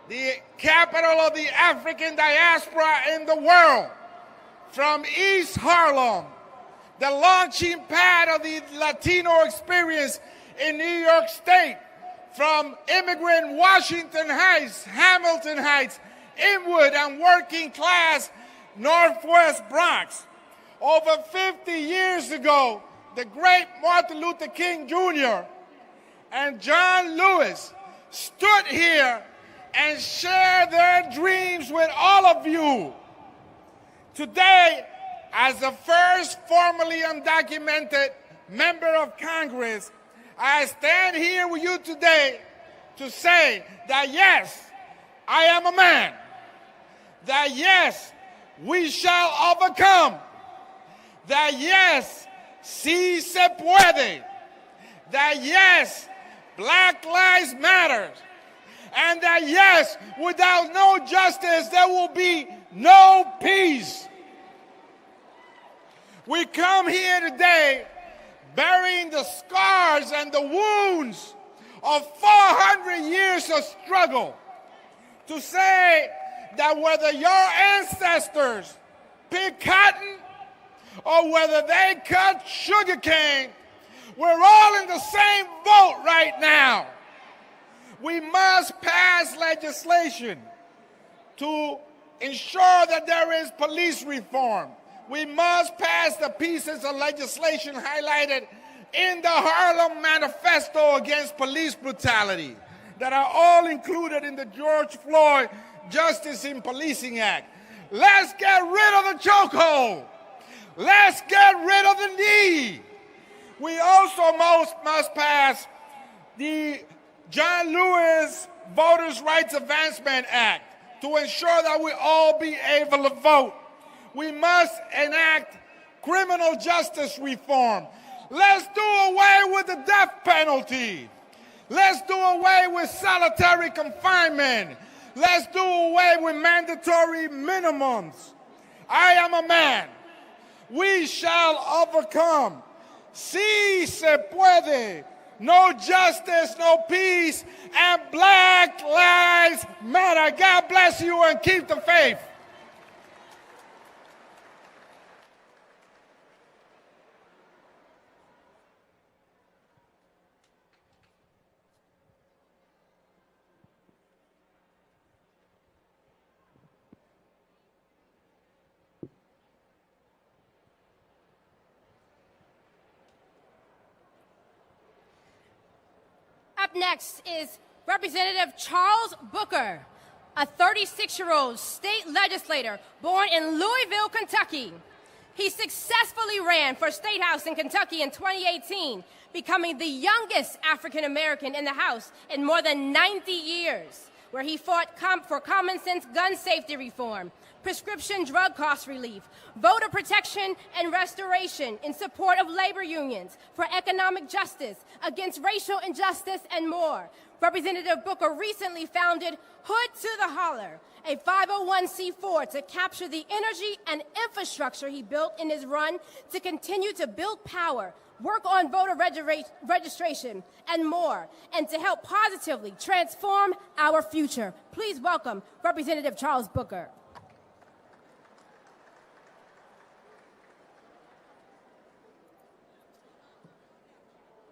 the capital of the African diaspora in the world, from East Harlem, the launching pad of the Latino experience in New York State, from immigrant Washington Heights, Hamilton Heights, Inwood, and working class Northwest Bronx. Over 50 years ago, the great Martin Luther King Jr. and John Lewis stood here and shared their dreams with all of you. Today, as the first formally undocumented member of Congress, I stand here with you today to say that yes, I am a man. That yes, we shall overcome. That yes, sí se puede. That yes, Black Lives Matter. And that yes, without no justice, there will be no peace. We come here today burying the scars and the wounds of 400 years of struggle to say that whether your ancestors picked cotton or whether they cut sugarcane, we're all in the same boat right now. We must pass legislation to ensure that there is police reform. We must pass the pieces of legislation highlighted in the Harlem Manifesto against police brutality that are all included in the George Floyd Justice in Policing Act. Let's get rid of the chokehold. Let's get rid of the knee. We also must pass the John Lewis Voters' Rights Advancement Act to ensure that we all be able to vote. We must enact criminal justice reform. Let's do away with the death penalty. Let's do away with solitary confinement. Let's do away with mandatory minimums. I am a man. We shall overcome. Sí se puede. No justice, no peace, and Black Lives Matter. God bless you and keep the faith. Up next is Representative Charles Booker, a 36-year-old state legislator born in Louisville, Kentucky. He successfully ran for State House in Kentucky in 2018, becoming the youngest African American in the House in more than 90 years, where he fought for common sense gun safety reform, prescription drug cost relief, voter protection and restoration in support of labor unions, for economic justice, against racial injustice, and more. Representative Booker recently founded Hood to the Holler, a 501c4 to capture the energy and infrastructure he built in his run to continue to build power, work on voter registration, and more, and to help positively transform our future. Please welcome Representative Charles Booker.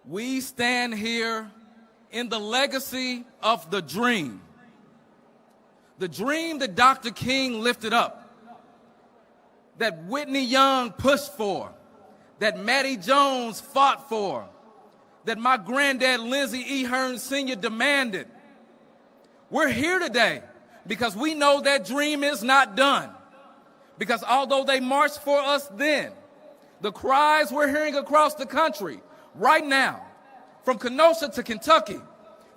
We stand here in the legacy of the dream that Dr. King lifted up, that Whitney Young pushed for, that Mattie Jones fought for, that my granddad Lindsey E. Hearn Sr. demanded. We're here today because we know that dream is not done. Because although they marched for us then, the cries we're hearing across the country right now, from Kenosha to Kentucky,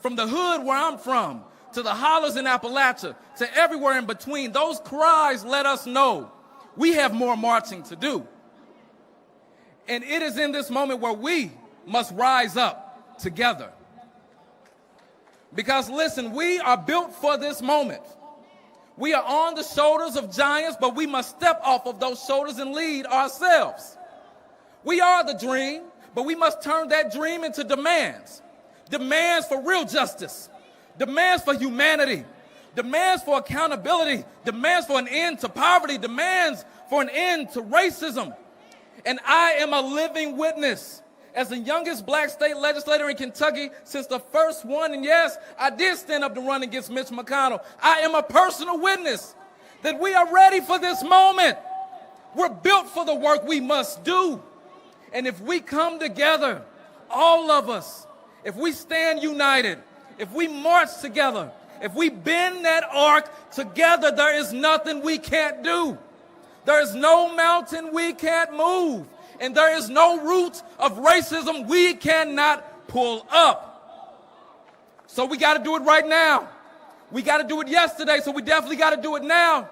from the hood where I'm from, to the hollers in Appalachia, to everywhere in between, those cries let us know we have more marching to do. And it is in this moment where we must rise up together. Because listen, we are built for this moment. We are on the shoulders of giants, but we must step off of those shoulders and lead ourselves. We are the dream, but we must turn that dream into demands. Demands for real justice. Demands for humanity. demands for accountability, demands for an end to poverty, demands for an end to racism. And I am a living witness. As the youngest black state legislator in Kentucky since the first one, and yes, I did stand up to run against Mitch McConnell. I am a personal witness that we are ready for this moment. We're built for the work we must do. And if we come together, all of us, if we stand united, if we march together, if we bend that arc together, there is nothing we can't do. There is no mountain we can't move. And there is no root of racism we cannot pull up. So we got to do it right now. We got to do it yesterday, so we definitely got to do it now.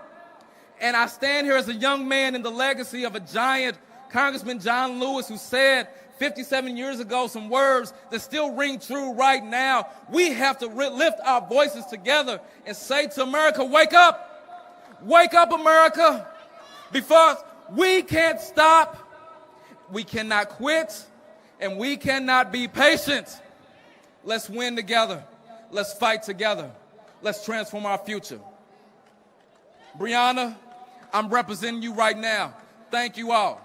And I stand here as a young man in the legacy of a giant, Congressman John Lewis, who said 57 years ago some words that still ring true right now. We have to lift our voices together and say to America, wake up. Wake up, America. Because we can't stop. We cannot quit, and we cannot be patient. Let's win together. Let's fight together. Let's transform our future. Breonna, I'm representing you right now. Thank you all.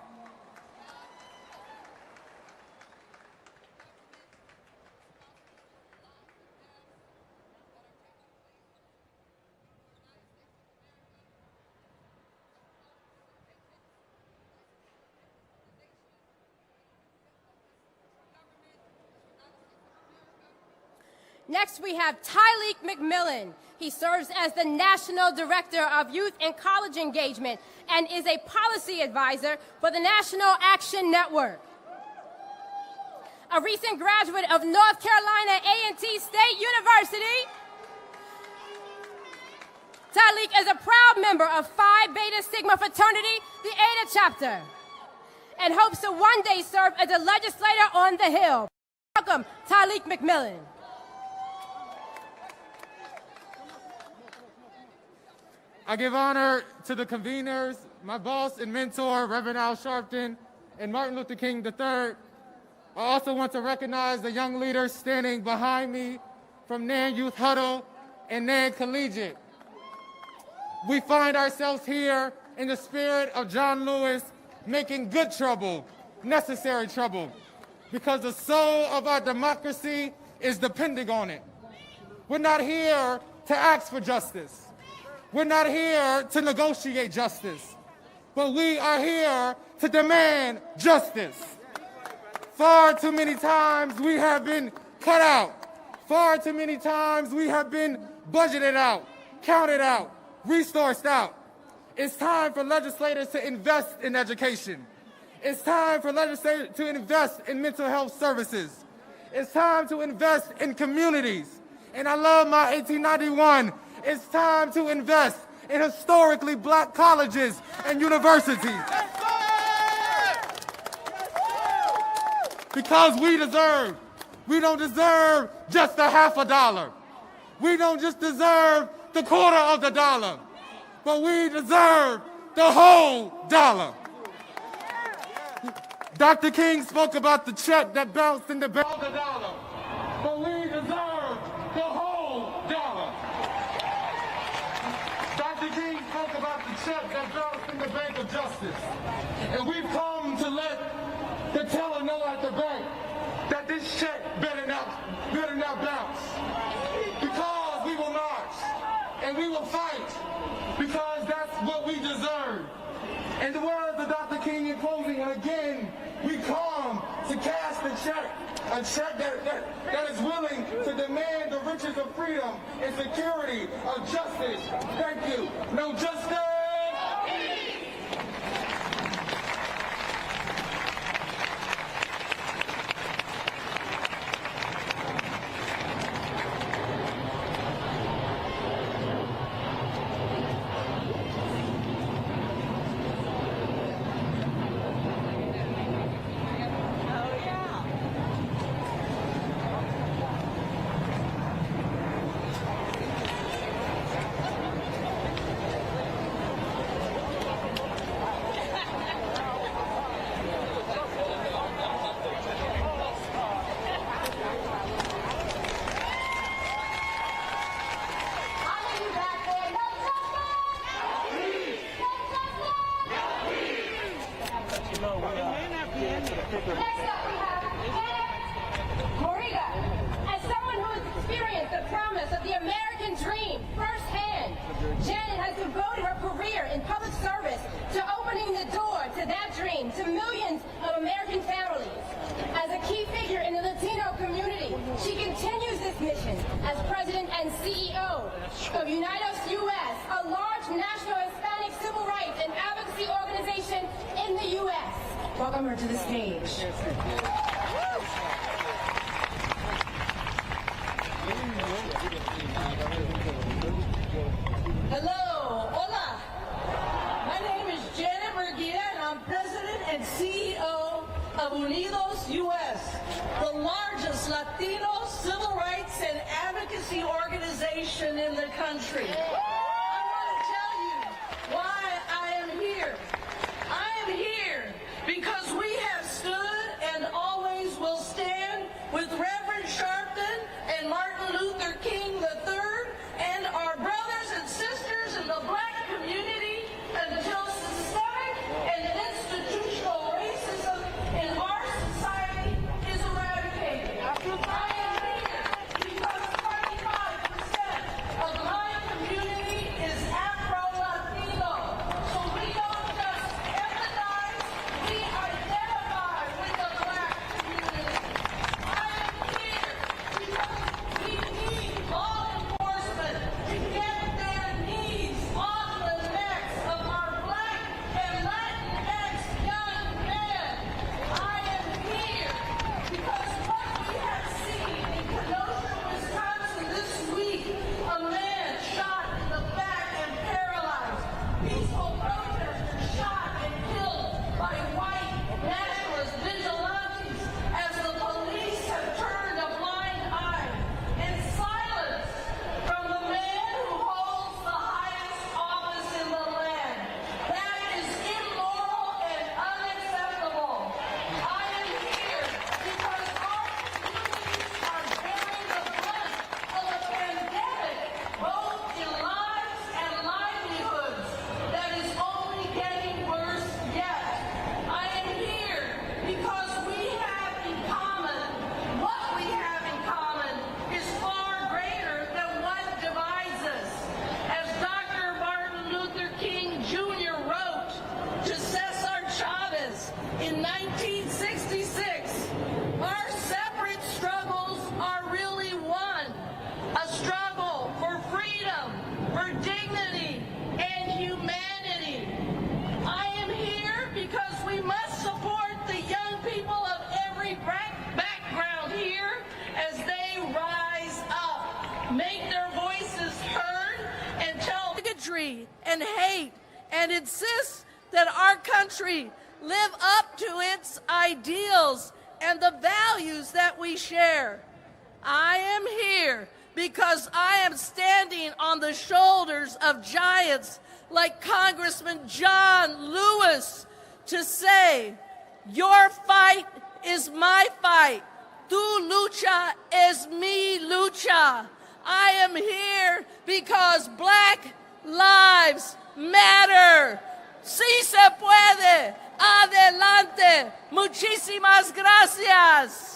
Next, we have Tyleek McMillan. He serves as the National Director of Youth and College Engagement and is a policy advisor for the National Action Network. A recent graduate of North Carolina A&T State University, Tyleek is a proud member of Phi Beta Sigma fraternity, the Eta chapter, and hopes to one day serve as a legislator on the Hill. Welcome, Tyleek McMillan. I give honor to the conveners, my boss and mentor, Reverend Al Sharpton, and Martin Luther King III. I also want to recognize the young leaders standing behind me from NAN Youth Huddle and NAN Collegiate. We find ourselves here in the spirit of John Lewis, making good trouble, necessary trouble, because the soul of our democracy is depending on it. We're not here to ask for justice. We're not here to negotiate justice, but we are here to demand justice. Far too many times we have been cut out. Far too many times we have been budgeted out, counted out, resourced out. It's time for legislators to invest in education. It's time for legislators to invest in mental health services. It's time to invest in communities. And I love my 1891. It's time to invest in historically black colleges and universities. Because we don't deserve just a half a dollar. We don't just deserve the quarter of the dollar, but we deserve the whole dollar. Dr. King spoke about the check that bounced in the bank of the dollar, but we deserve the whole dollar. Dr. King spoke about the check that bounced in the bank of justice. And we've come to let the teller know at the bank that this check better not bounce. Because we will march and we will fight, because that's what we deserve. In the words of Dr. King in closing, and again, we come to cast a check that is willing to demand the riches of freedom and security of justice. Thank you. No justice. CEO of Unidos US, a large national Hispanic civil rights and advocacy organization in the U.S. Welcome her to the stage. Hello, hola. My name is Janet Murguia, and I'm President and CEO of Unidos US, the largest Latino civil rights and advocacy organization in the country. I want to tell you why I am here. I am here because we have stood and always will stand with Reverend Sharpton and Martin Luther King III and our brothers and sisters in the Black community until systemic and institutional racism in our society is eradicated. I am here because 25% of my community is Afro-Latino. So we don't just empathize, we identify with the Black community. I am here because we need law enforcement to get their needs off the necks of our Black and Latinx young men. I am here because what we have seen in Kenosha, Wisconsin this week, a man shot in the back and paralyzed, peaceful protesters shot and killed by white nationalist vigilantes as the police have turned a blind eye, and silence from the man who holds the highest office in the land. That is immoral and unacceptable. I am here because our communities are bearing the brunt of a pandemic, both in lives and livelihoods, that is only getting worse yet. I am here because we have in common, what we have in common is far greater than what divides us. As Dr. Martin Luther King Jr. wrote to Cesar Chavez in 1966, our separate struggles are really one, a struggle for freedom, for dignity, and humanity. I am here because we must support the young people of every background here as they rise up, make their voices heard, and tell bigotry and hate, and insist that our country live up to its ideals and the values that we share. I am here because I am standing on the shoulders of giants like Congressman John Lewis to say, your fight is my fight. Tu lucha es mi lucha. I am here because Black lives matter. Sí se puede. Adelante. Muchísimas gracias.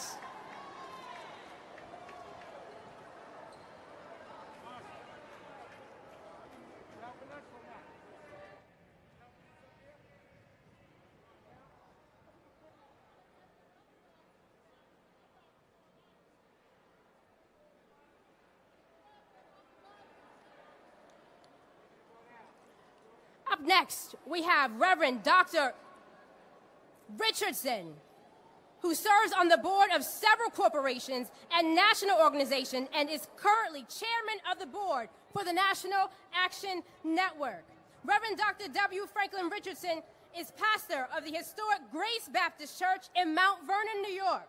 Up next, we have Reverend Dr. Richardson, who serves on the board of several corporations and national organizations and is currently chairman of the board for the National Action Network. Reverend Dr. W. Franklin Richardson is pastor of the historic Grace Baptist Church in Mount Vernon, New York.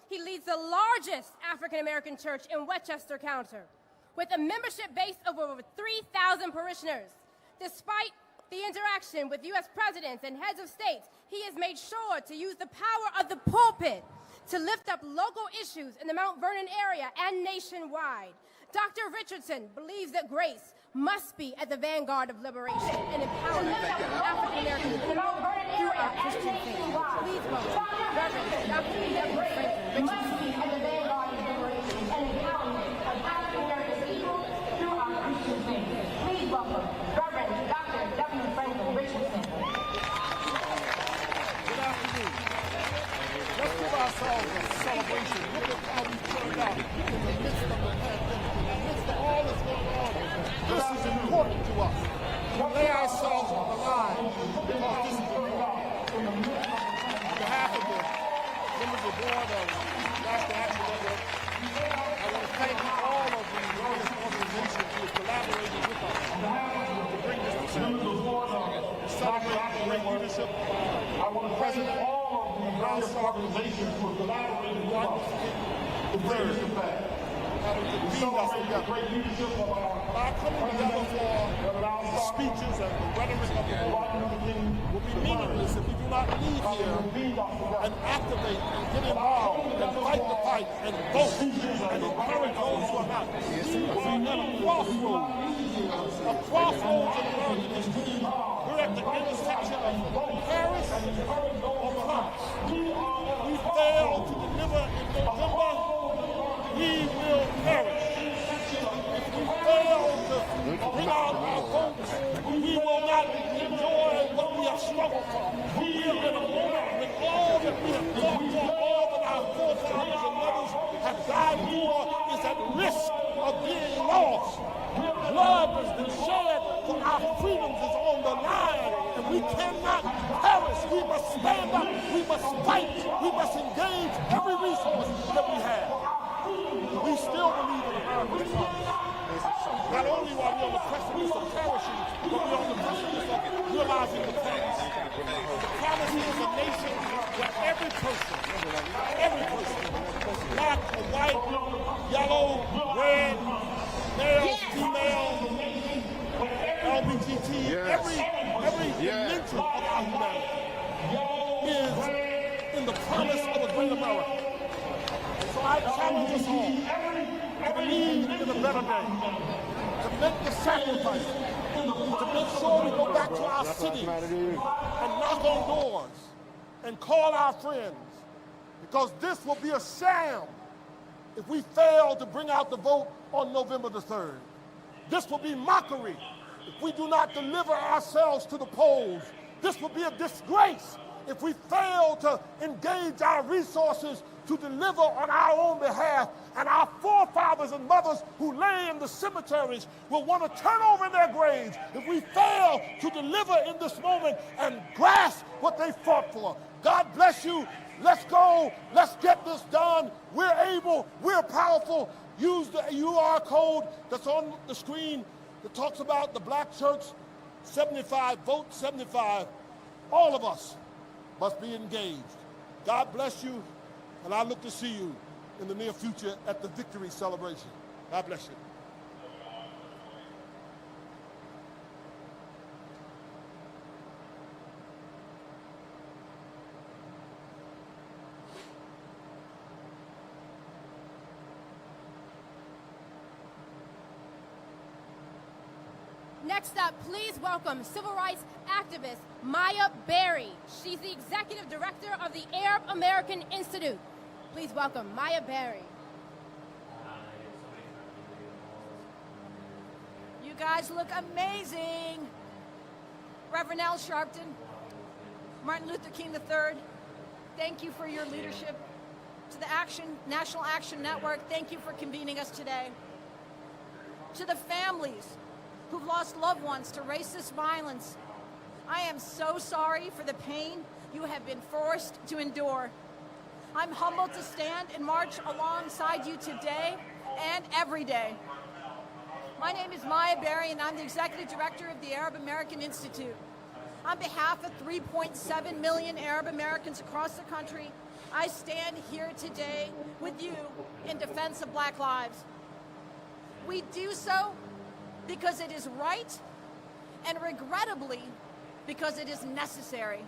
He leads the largest African-American church in Westchester County, with a membership base of over 3,000 parishioners. Despite the interaction with U.S. presidents and heads of states, he has made sure to use the power of the pulpit to lift up local issues in the Mount Vernon area and nationwide. Dr. Richardson believes that grace must be at the vanguard of liberation and empowerment of African-American people through our Christian faith. Please welcome Reverend Dr. W. Franklin Richardson. ourselves a celebration. Look at how we turned out in the midst of the pandemic, in the midst of all that's going on. leadership of President Al Sharpton, having convened us together. Our coming together for speeches and the rhetoric of the movement will be meaningless if we do not leave here and activate and get involved and fight the fight and vote and encourage those who are not. We're at a crossroads in American history. We're at the intersection of Paris or promise. We failed to deliver in November. We will perish. If we fail to bring out our votes, we will not enjoy what we have struggled for. We are in a moment when all that we have fought for, all that our forefathers and mothers have died for, is at risk of being lost. Blood has been shed for our freedoms is on the line, and we cannot perish. We must stand up. We must fight. We must engage every resource that we have. We still believe in American promise. Not only are we on the precipice of perishing, but we're on the precipice of realizing the promise. The promise is a nation where every person, black or white, yellow, red, male, female, LGBT, every dimension of our humanity is in the promise of a great America. So I challenge us all to believe in a better day, to make the sacrifice, to make sure we go back to our cities and knock on doors and call our friends, because this will be a sham if we fail to bring out the vote on November the 3rd. This will be mockery if we do not deliver ourselves to the polls. This will be a disgrace if we fail to engage our resources to deliver on our own behalf, and our forefathers and mothers who lay in the cemeteries will want to turn over in their graves if we fail to deliver in this moment and grasp what they fought for. God bless you. Let's go. Let's get this done. We're able. We're powerful. Use the UR code that's on the screen that talks about the Black Church 75, vote 75. All of us must be engaged. God bless you. And I look to see you in the near future at the victory celebration. God bless you. Next up, please welcome civil rights activist Maya Berry. She's the executive director of the Arab American Institute. Please welcome Maya Berry. You guys look amazing. Reverend Al Sharpton, Martin Luther King III, thank you for your leadership. To the National Action Network, thank you for convening us today. To the families who've lost loved ones to racist violence, I am so sorry for the pain you have been forced to endure. I'm humbled to stand and march alongside you today and every day. My name is Maya Berry, and I'm the executive director of the Arab American Institute. On behalf of 3.7 million Arab Americans across the country, I stand here today with you in defense of Black lives. We do so because it is right, and regrettably, because it is necessary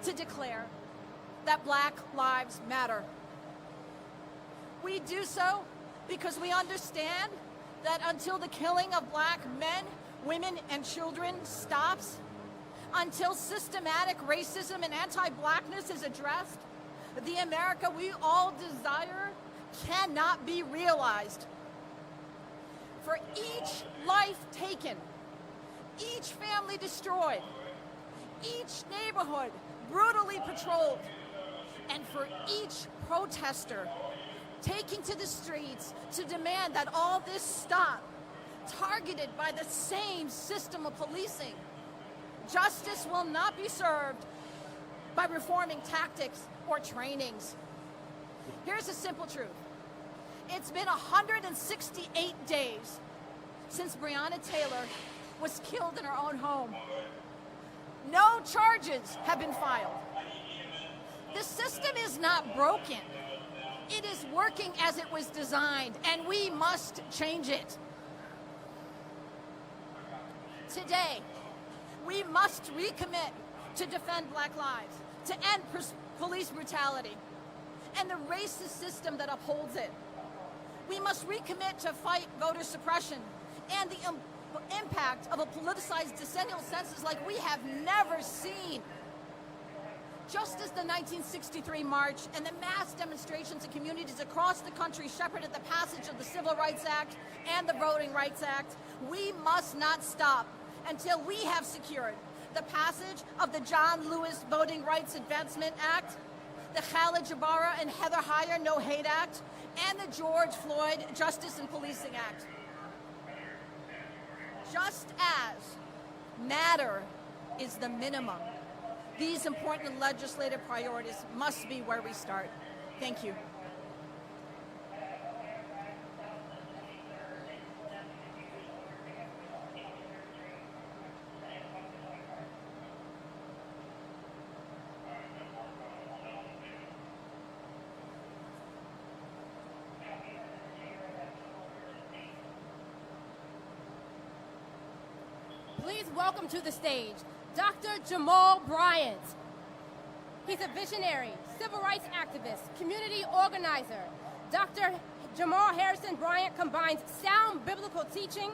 to declare that Black lives matter. We do so because we understand that until the killing of Black men, women, and children stops, until systematic racism and anti-Blackness is addressed, the America we all desire cannot be realized. For each life taken, each family destroyed, each neighborhood brutally patrolled, and for each protester taking to the streets to demand that all this stop, targeted by the same system of policing, justice will not be served by reforming tactics or trainings. Here's the simple truth. It's been 168 days since Breonna Taylor was killed in her own home. No charges have been filed. The system is not broken. It is working as it was designed, and we must change it. Today, we must recommit to defend Black lives, to end police brutality, and the racist system that upholds it. We must recommit to fight voter suppression and the impact of a politicized decennial census like we have never seen. Just as the 1963 march and the mass demonstrations in communities across the country shepherded the passage of the Civil Rights Act and the Voting Rights Act, we must not stop until we have secured the passage of the John Lewis Voting Rights Advancement Act, the Khalid Jabara and Heather Heyer No Hate Act, and the George Floyd Justice and Policing Act. Just as matter is the minimum, these important legislative priorities must be where we start. Thank you. Please welcome to the stage Dr. Jamal Bryant. He's a visionary, civil rights activist, community organizer. Dr. Jamal Harrison Bryant combines sound biblical teaching,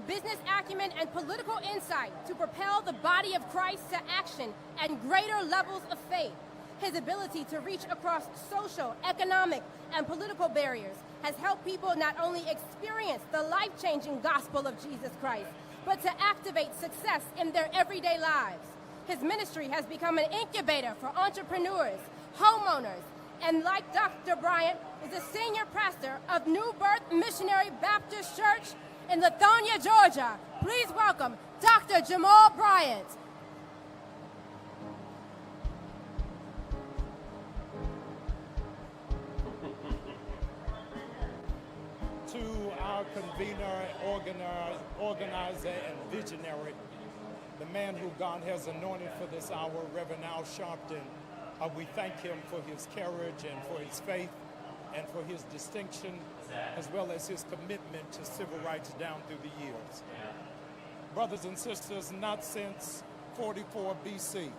business acumen, and political insight to propel the body of Christ to action and greater levels of faith. His ability to reach across social, economic, and political barriers has helped people not only experience the life-changing gospel of Jesus Christ, but to activate success in their everyday lives. His ministry has become an incubator for entrepreneurs, homeowners, and like Dr. Bryant, is a senior pastor of New Birth Missionary Baptist Church in Lithonia, Georgia. Please welcome Dr. Jamal Bryant. To our convener, organizer, and visionary, the man who God has anointed for this hour, Reverend Al Sharpton, we thank him for his courage and for his faith and for his distinction, as well as his commitment to civil rights down through the years. Brothers and sisters, not since 44 BC,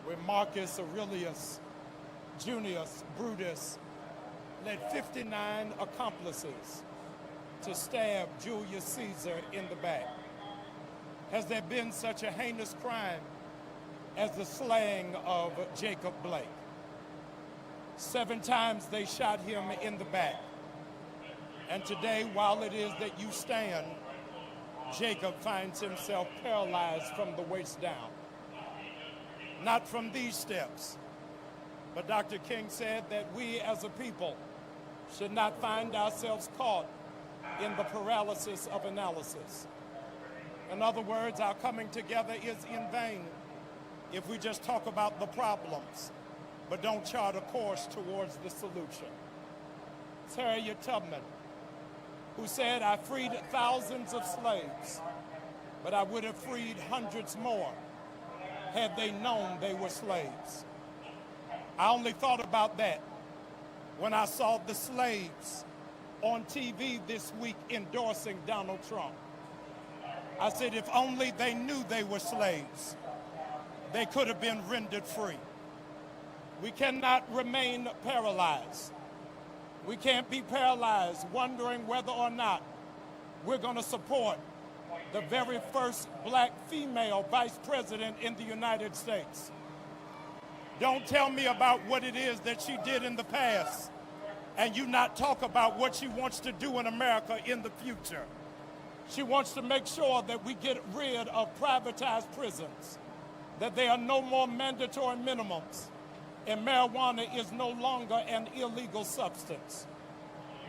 where Marcus Aurelius Junius Brutus led 59 accomplices to stab Julius Caesar in the back, has there been such a heinous crime as the slaying of Jacob Blake. 7 times they shot him in the back. And today, while it is that you stand, Jacob finds himself paralyzed from the waist down. Not from these steps, but Dr. King said that we as a people should not find ourselves caught in the paralysis of analysis. In other words, our coming together is in vain if we just talk about the problems, but don't chart a course towards the solution. It's Harriet Tubman, who said, "I freed thousands of slaves, but I would have freed hundreds more had they known they were slaves." I only thought about that when I saw the slaves on TV this week endorsing Donald Trump. I said, if only they knew they were slaves, they could have been rendered free. We cannot remain paralyzed. We can't be paralyzed wondering whether or not we're going to support the very first black female vice president in the United States. Don't tell me about what it is that she did in the past and you not talk about what she wants to do in America in the future. She wants to make sure that we get rid of privatized prisons, that there are no more mandatory minimums, and marijuana is no longer an illegal substance.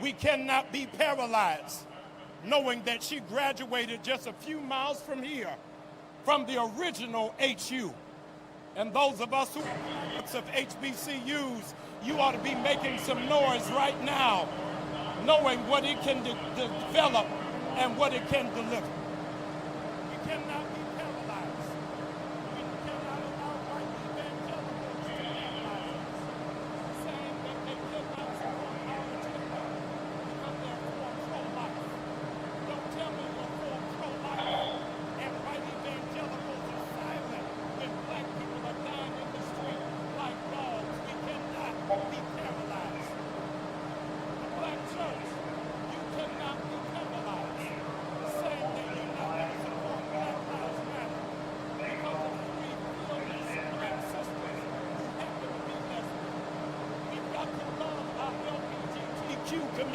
We cannot be paralyzed knowing that she graduated just a few miles from here, from the original HU. And those of us who are of HBCUs, you ought to be making some noise right now, knowing what it can develop and what it can deliver. We cannot be paralyzed. We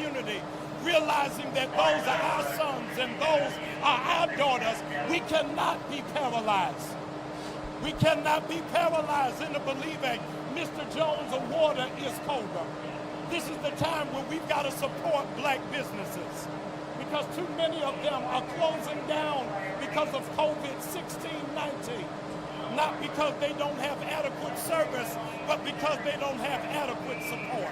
community, realizing that those are our sons and those are our daughters. We cannot be paralyzed. We cannot be paralyzed into believing Mr. Jones' water is colder. This is the time when we've got to support black businesses, because too many of them are closing down because of COVID-19. Not because they don't have adequate service, but because they don't have adequate support.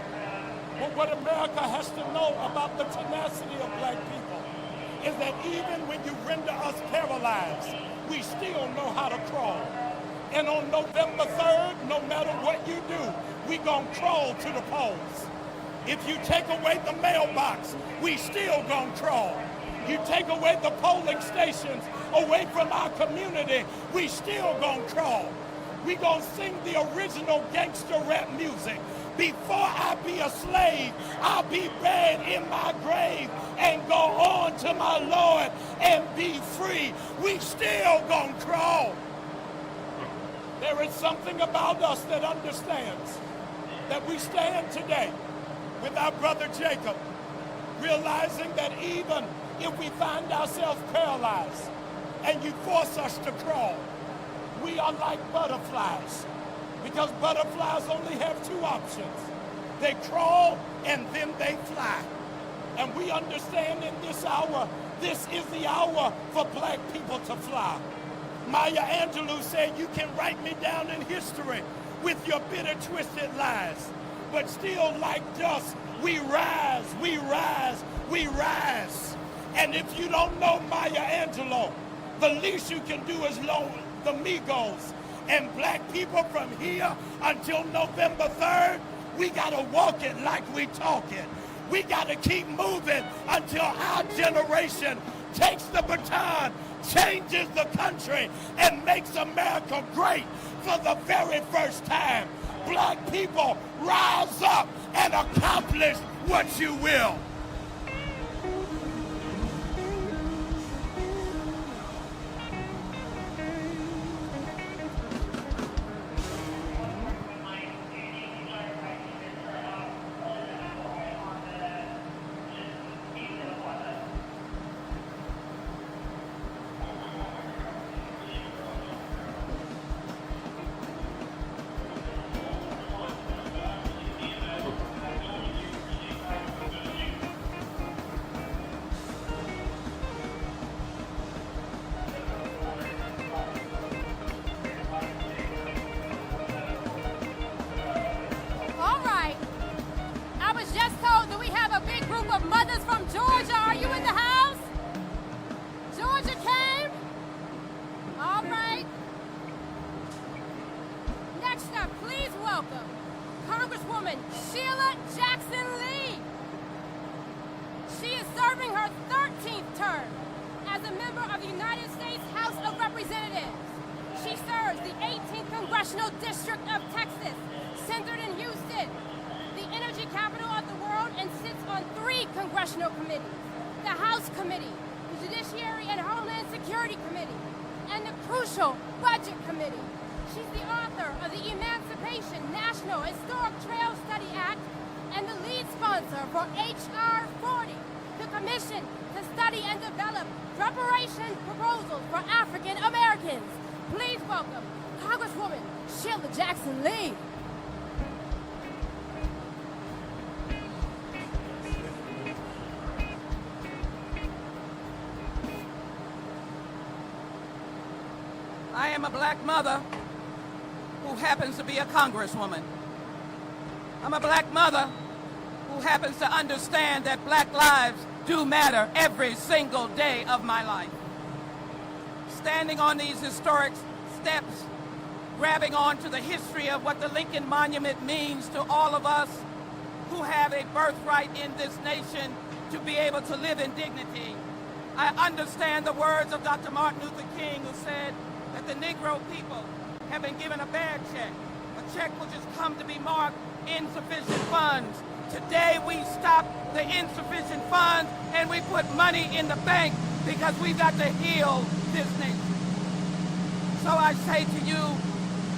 But what America has to know about the tenacity of black people is that even when you render us paralyzed, we still know how to crawl. And on November 3rd, no matter what you do, we gonna crawl to the polls. If you take away the mailbox, we still gonna crawl. You take away the polling stations away from our community, we still gonna crawl. We gonna sing the original gangster rap music. Before I be a slave, I'll be buried in my grave and go on to my Lord and be free. We still gonna crawl. There is something about us that understands that we stand today with our brother Jacob, realizing that even if we find ourselves paralyzed and you force us to crawl, we are like butterflies, because butterflies only have two options. They crawl and then they fly. And we understand in this hour, this is the hour for black people to fly. Maya Angelou said, you can write me down in history with your bitter, twisted lies. But still like dust, we rise, we rise, we rise. And if you don't know Maya Angelou, the least you can do is loan the Migos. And black people from here until November 3rd, we gotta walk it like we talk it. We gotta keep moving until our generation takes the baton, changes the country, and makes America great for the very first time. Black people, rise up and accomplish what you will. I am a black mother who happens to be a congresswoman. I'm a black mother who happens to understand that black lives do matter every single day of my life. Standing on these historic steps, grabbing onto the history of what the Lincoln Monument means to all of us who have a birthright in this nation to be able to live in dignity. I understand the words of Dr. Martin Luther King, who said that the Negro people have been given a bad check, a check which has come to be marked insufficient funds. Today we stop the insufficient funds and we put money in the bank because we've got to heal this nation. So I say to you,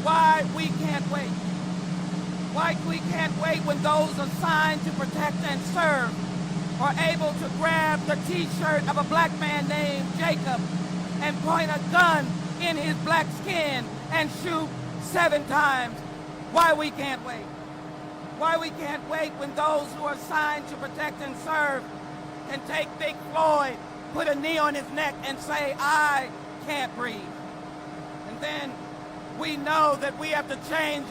why we can't wait? Why we can't wait when those assigned to protect and serve are able to grab the t-shirt of a black man named Jacob and point a gun in his black skin and shoot 7 times. Why we can't wait? Why we can't wait when those who are assigned to protect and serve can take Big Floyd, put a knee on his neck and say, I can't breathe. And then we know that we have to change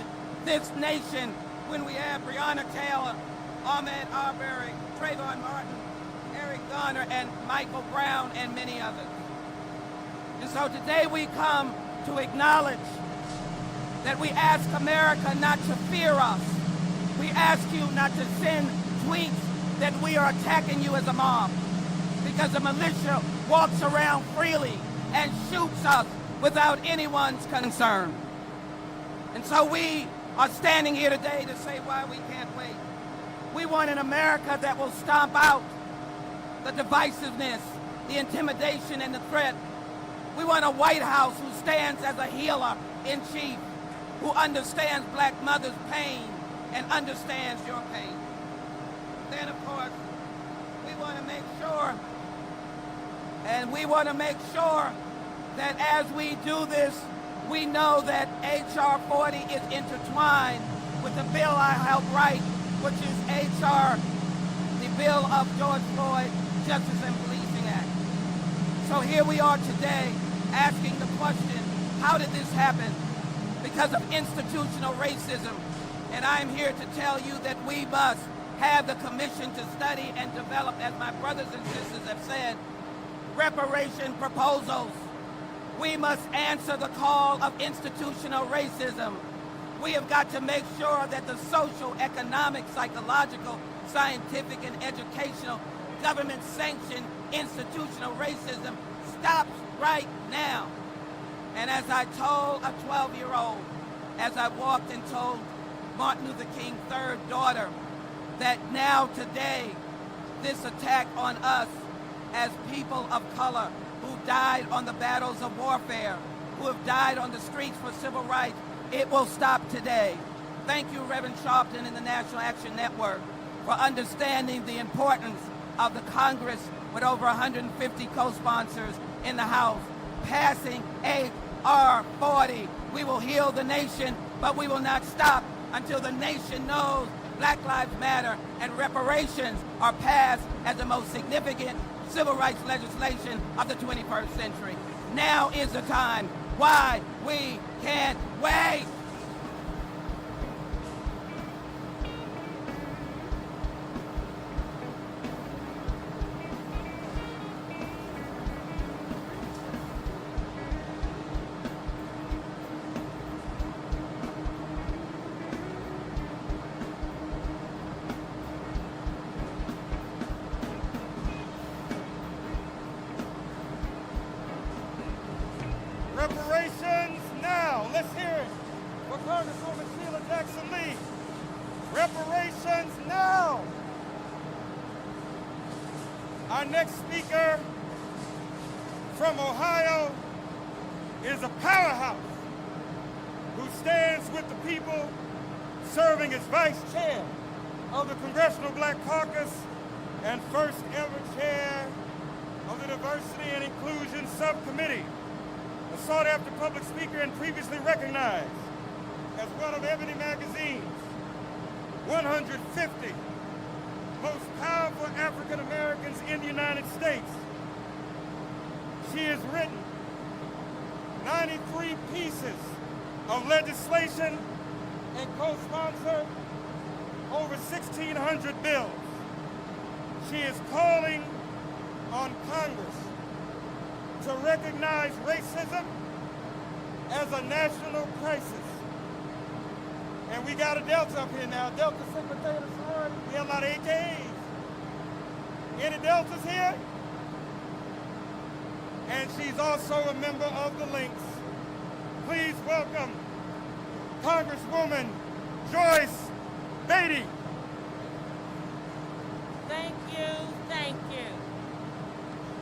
this nation when we have Breonna Taylor, Ahmaud Arbery, Trayvon Martin, Eric Garner, and Michael Brown, and many others. And so today we come to acknowledge that we ask America not to fear us. We ask you not to send tweets that we are attacking you as a mob, because the militia walks around freely and shoots us without anyone's concern. And so we are standing here today to say why we can't wait. We want an America that will stomp out the divisiveness, the intimidation, and the threat. We want a White House who stands as a healer in chief, who understands black mothers' pain and understands your pain. Then, of course, we want to make sure that as we do this, we know that H.R. 40 is intertwined with the bill I helped write, which is H.R., the bill of George Floyd Justice and Policing Act. So here we are today asking the question, how did this happen? Because of institutional racism. And I'm here to tell you that we must have the commission to study and develop, as my brothers and sisters have said, reparation proposals. We must answer the call of institutional racism. We have got to make sure that the social, economic, psychological, scientific, and educational government-sanctioned institutional racism stops right now. And as I told a 12-year-old, as I walked and told Martin Luther King's third daughter, that now today, this attack on us as people of color who died on the battles of warfare, who have died on the streets for civil rights, it will stop today. Thank you, Reverend Sharpton and the National Action Network, for understanding the importance of the Congress with over 150 co-sponsors in the House, passing H.R. 40. We will heal the nation, but we will not stop until the nation knows Black Lives Matter and reparations are passed as the most significant civil rights legislation of the 21st century. Now is the time. Why we can't wait. Reparations now. Let's hear it for Congresswoman Sheila Jackson Lee. Reparations now. Our next speaker from Ohio is a powerhouse who stands with the people, serving as vice chair of the Congressional Black Caucus and first ever chair of the Diversity and Inclusion Subcommittee. A sought-after public speaker and previously recognized as one of Ebony Magazine's 150 most powerful African Americans in the United States. She has written 93 pieces of legislation and co-sponsored over 1,600 bills. She is calling on Congress to recognize racism as a national crisis. And we got a Delta up here now, Delta Sigma Theta Sorority. We have a lot of AKAs. Any Deltas here? And she's also a member of the Lynx. Please welcome Congresswoman Joyce Beatty. Thank you, thank you.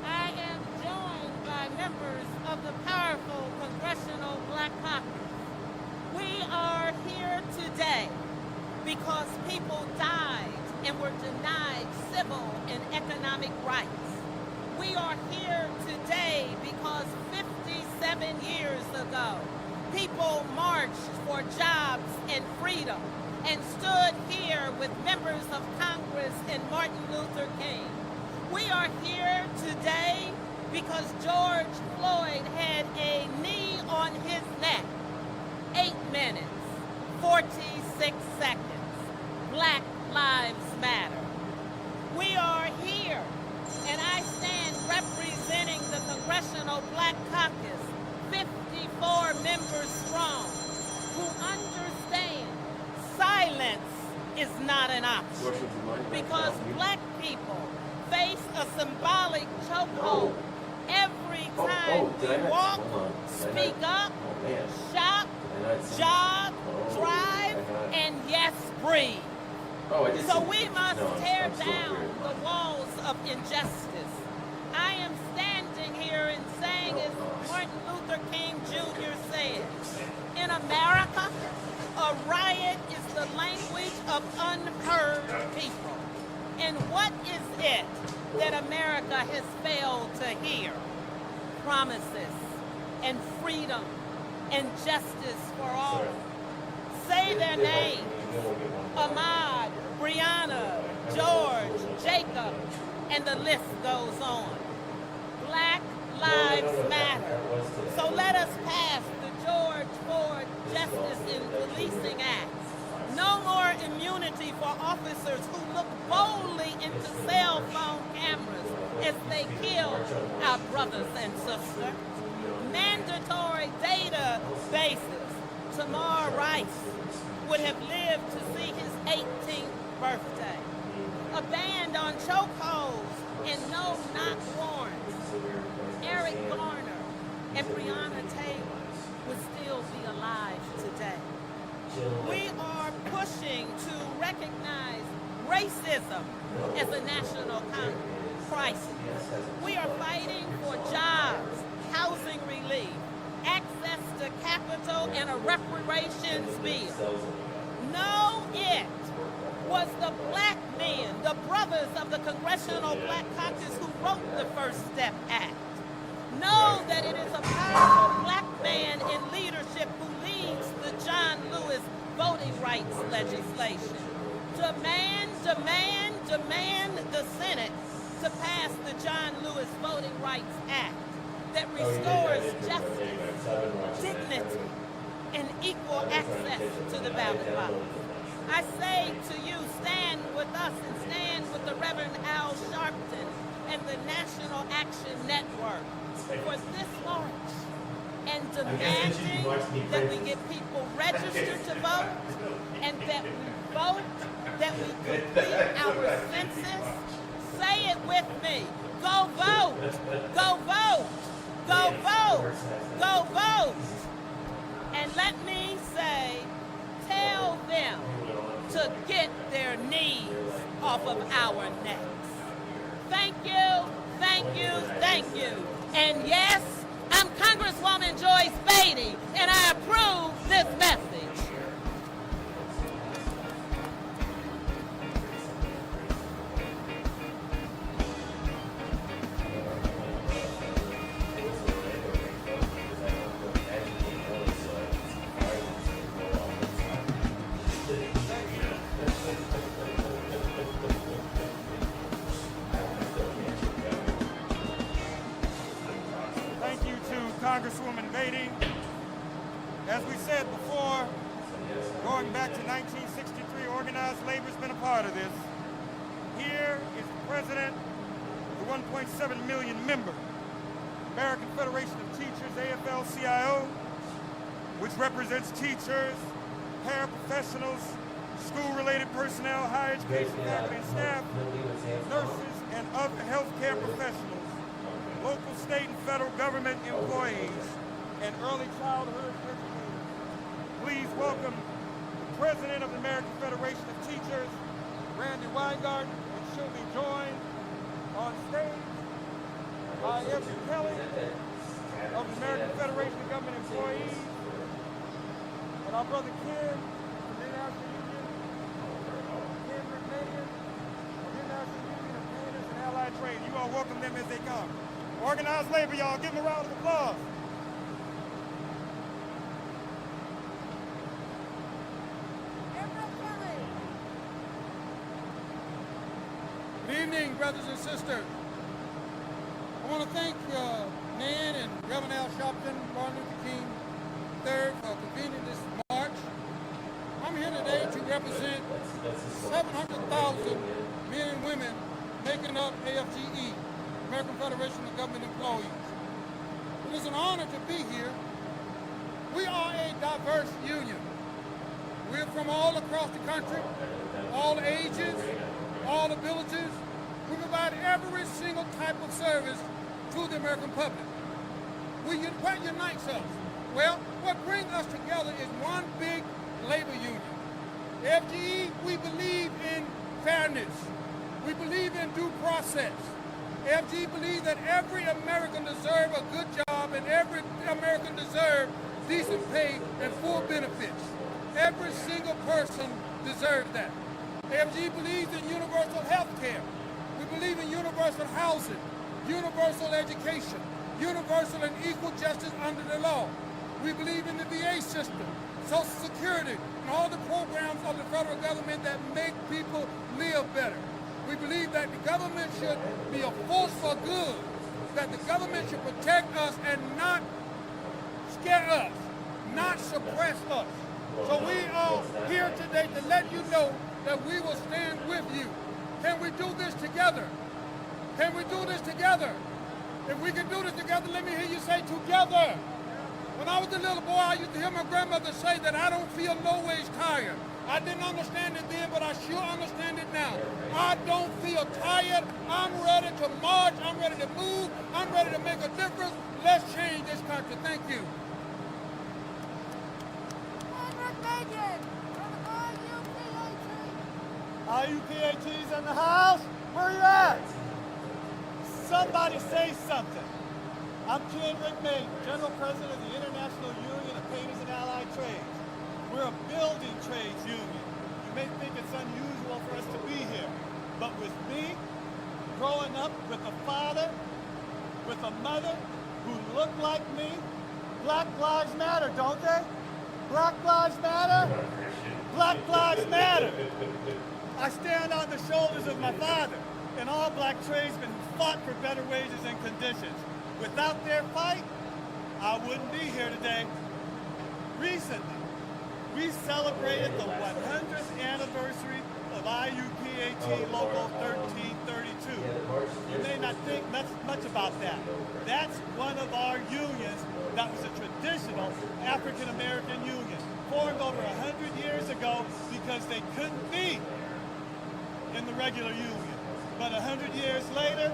I am joined by members of the powerful Congressional Black Caucus. We are here today because people died and were denied civil and ago, people marched for jobs and freedom and stood here with members of Congress and Martin Luther King. We are here today because George Floyd had a knee on his neck. 8 minutes, 46 seconds. Black Lives Matter. We are here, and I stand representing the Congressional Black Caucus, 54 members strong, who understand silence is not an option because black people face a symbolic chokehold every time we walk, speak up, shop, jog, drive, and yes, breathe. So we must tear down the walls of injustice. I am standing here and saying, as Martin Luther King Jr. said, in America, a riot is the language of unheard people. And what is it that America has failed to hear? Promises and freedom and justice for all. Say their names: Ahmaud, Breonna, George, Jacob, and the list goes on. Black Lives Matter. So let us pass the George Ford Justice in Policing Act. No more immunity for officers who look boldly into cell phone cameras as they kill our brothers and sisters. Mandatory databases. Tamar Rice would have lived to see his 18th birthday. A ban on chokeholds and no knock warrants. Eric Garner and Breonna Taylor would still be alive today. We are pushing to recognize racism as a national crisis. We are fighting for jobs, housing relief, access to capital, and a reparations bill. No, it was the black men, the brothers of the Congressional Black Caucus who wrote the First Step Act. Know that it is a powerful black man in leadership who leads the John Lewis voting rights legislation. Demand the Senate to pass the John Lewis Voting Rights Act that restores justice, dignity, and equal access to the ballot box. I say to you, stand with us and stand with the Reverend Al Sharpton and the National Action Network for this march and demanding that we get people registered to vote and that we vote, that we complete our census. Say it with me. Go vote. Go vote. Go vote. Go vote. And let me say, tell them to get their knees off of our necks. Thank you, thank you, thank you. And yes, I'm Congresswoman Joyce Beatty, and I approve this message. Congresswoman Beatty. As we said before, going back to 1963, organized labor's been a part of this. Here is the president, the 1.7 million member, American Federation of Teachers, AFL-CIO, which represents teachers, paraprofessionals, school-related personnel, higher education faculty and staff, nurses, and other healthcare professionals, local, state, and federal government employees, and early childhood educators. Please welcome the President of the American Federation of Teachers, Randy Weingarten, and she'll be joined on stage by Everett Kelly of the American Federation of Government Employees, and our brother Ken from the International Union, Ken McMahon of the International Union of Painters and Allied Trade. You all welcome them as they come. Organized labor, y'all. Give them a round of applause. evening, brothers and sisters. I want to thank Nan and Reverend Al Sharpton, Martin Luther King III for convening this march. I'm here today to represent 700,000 men and women making up AFGE, American Federation of Government Employees. It is an honor to be here. We are a diverse union. We're from all across the country, all ages, all abilities. We provide every single type of service to the American public. What unites us? Well, what brings us together is one big labor union. FGE, we believe in fairness. We believe in due process. FGE believes that every American deserves a good job and every American deserves decent pay and full benefits. Every single person deserves that. FGE believes in universal health care. We believe in universal housing, universal education, universal and equal justice under the law. We believe in the VA system, Social Security, and all the programs of the federal government that make people live better. We believe that the government should be a force for good, that the government should protect us and not scare us, not suppress us. So we are here today to let you know that we will stand with you. Can we do this together? Can we do this together? If we can do this together, let me hear you say together. When I was a little boy, I used to hear my grandmother say that I don't feel no ways tired. I didn't understand it then, but I sure understand it now. I don't feel tired. I'm ready to march. I'm ready to move. I'm ready to make a difference. Let's change this country. Thank you. IUPAT's in the house? Where you at? Somebody say something. I'm Ken Rick-May, General President of the International Union of Painters and Allied Trades. We're a building trades union. You may think it's unusual for us to be here, but with me, growing up with a father, with a mother who looked like me, Black Lives Matter, don't they? Black Lives Matter? Black Lives Matter. I stand on the shoulders of my father and all black tradesmen who fought for better wages and conditions. Without their fight, I wouldn't be here today. Recently, we celebrated the 100th anniversary of IUPAT Local 1332. You may not think much about that. That's one of our unions that was a traditional African-American union, formed over 100 years ago because they couldn't be in the regular union. But 100 years later,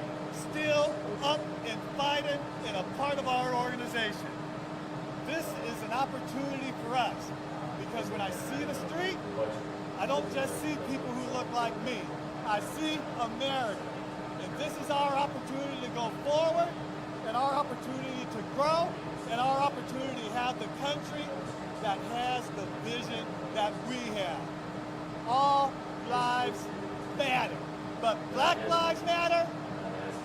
still up and fighting and a part of our organization. This is an opportunity for us because when I see the street, I don't just see people who look like me. I see America. And this is our opportunity to go forward and our opportunity to grow and our opportunity to have the country that has the vision that we have. All lives matter, but Black Lives Matter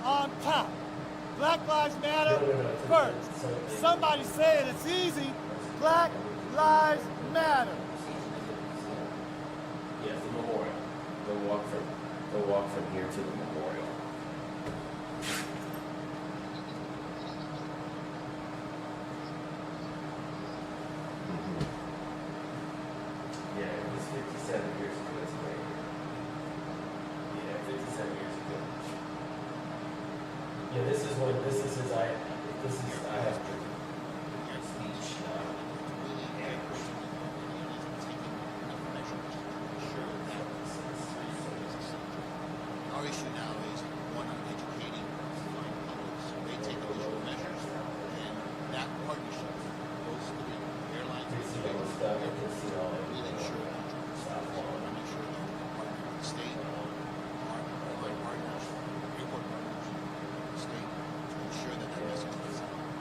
on top. Black Lives Matter first. Somebody say it, it's easy. Black Lives Matter. Yes, the memorial. They'll walk from here to the memorial. Yeah, it was 57 years ago. That's right. Yeah, 57 years ago. Yeah, this is I have to speech. Our issue now is one on educating flying publics. They take additional measures, and that partnership goes to the airlines and the airports. We'll ensure that make sure that we partner with the state, our partners, airport partners, the state, to ensure that that message goes out.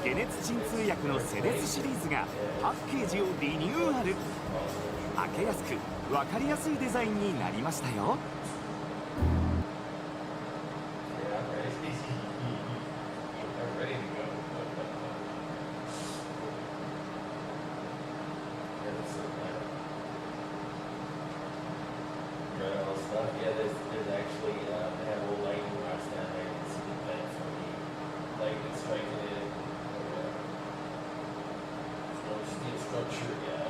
解熱鎮痛薬のセレスシリーズがパッケージをリニューアル。開けやすく分かりやすいデザインになりましたよ。Yeah, there's actually they have all lighting rocks down there. You can see the vent from the lightning striking in. There's no steel structure yet.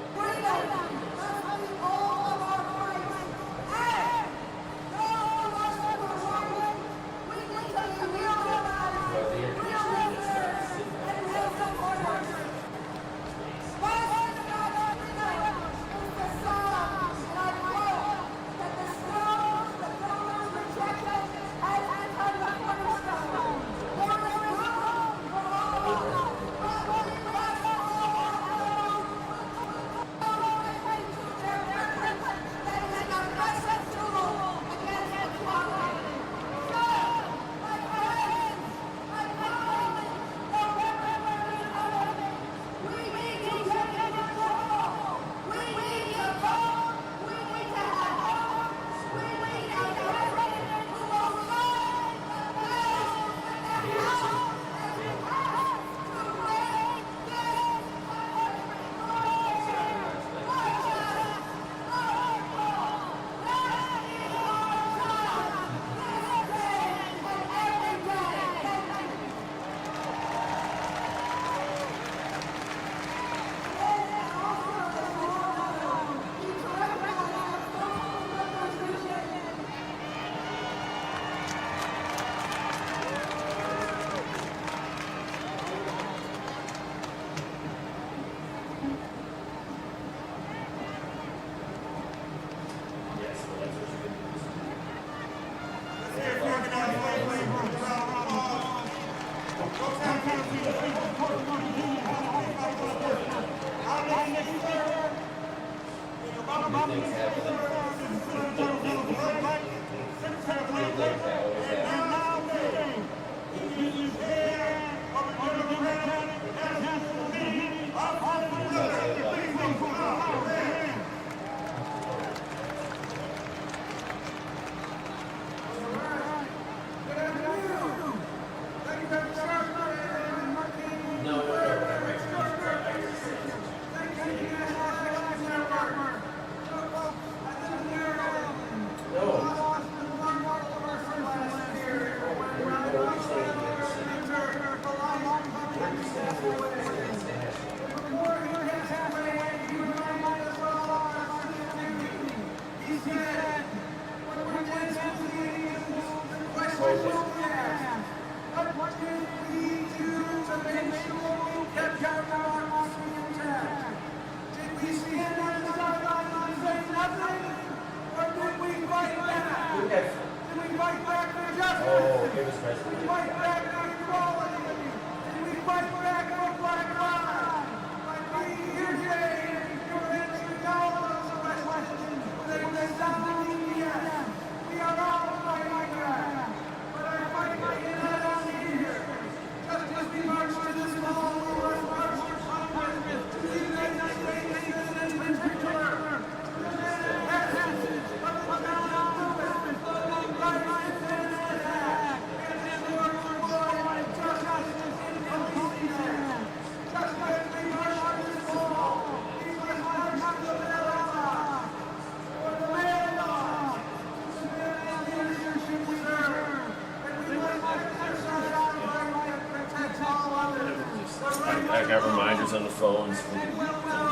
I got reminders on the phones from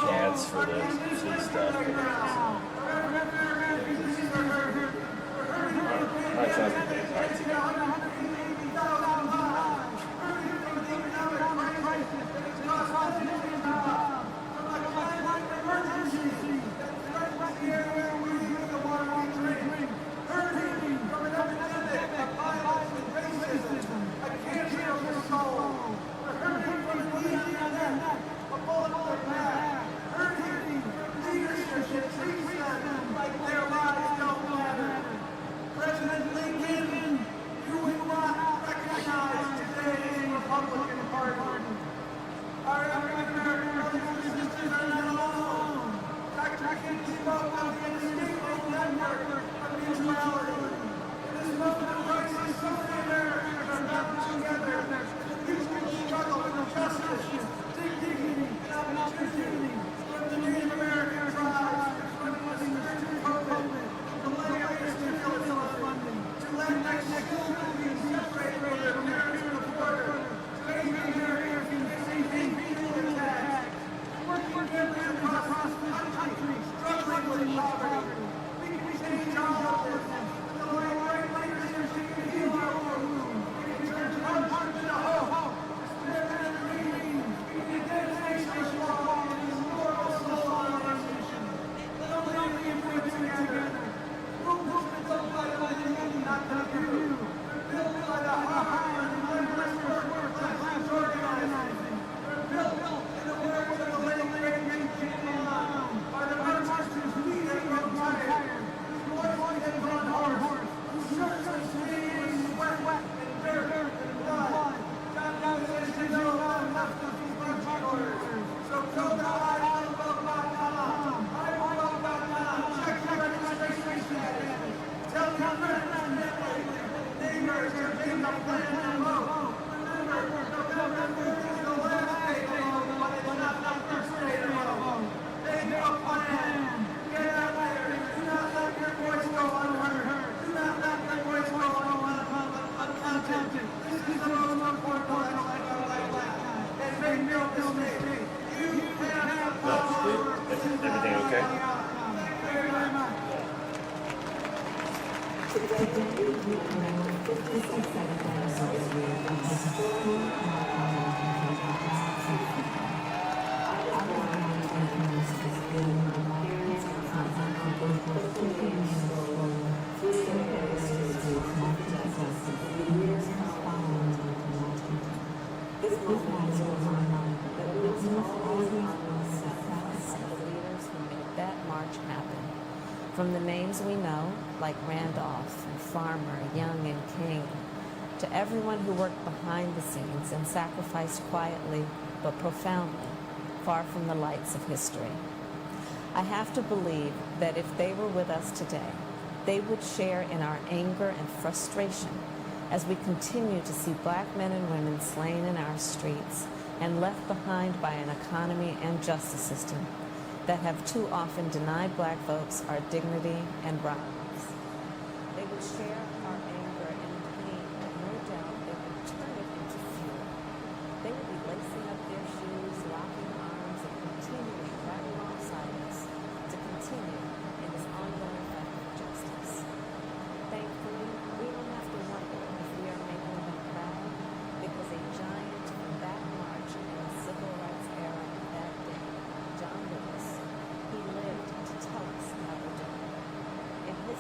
cats for the city stuff. Alright, sounds good. Alright, see President Lincoln justice, dignity, and opportunity for the Native American tribes, struggling with COVID, to lay up their stimulus funding, to let Mexico be separated from American border, to make Americans safely attacked, working together across this country, struggling with poverty. We change our hopelessness, with the right leadership to heal our war wounds. We can turn hope to hope. Everything okay? From the names we know, like Randolph and Farmer, Young and King, to everyone who worked behind the scenes and sacrificed quietly but profoundly, far from the lights of history. I have to believe that if they were with us today, they would share in our anger and frustration as we continue to see Black men and women slain in our streets and left behind by an economy and justice system that have too often denied Black folks our dignity and rights. They would share our anger and pain, and no doubt they would turn it into fuel. They would be lacing up their shoes, locking arms, and continuing right alongside us to continue in this ongoing fight for justice. Thankfully, we don't have to wonder if we are making them proud, because a giant from that march in the civil rights era of that day, John Lewis, he lived to tell us how to do it. In his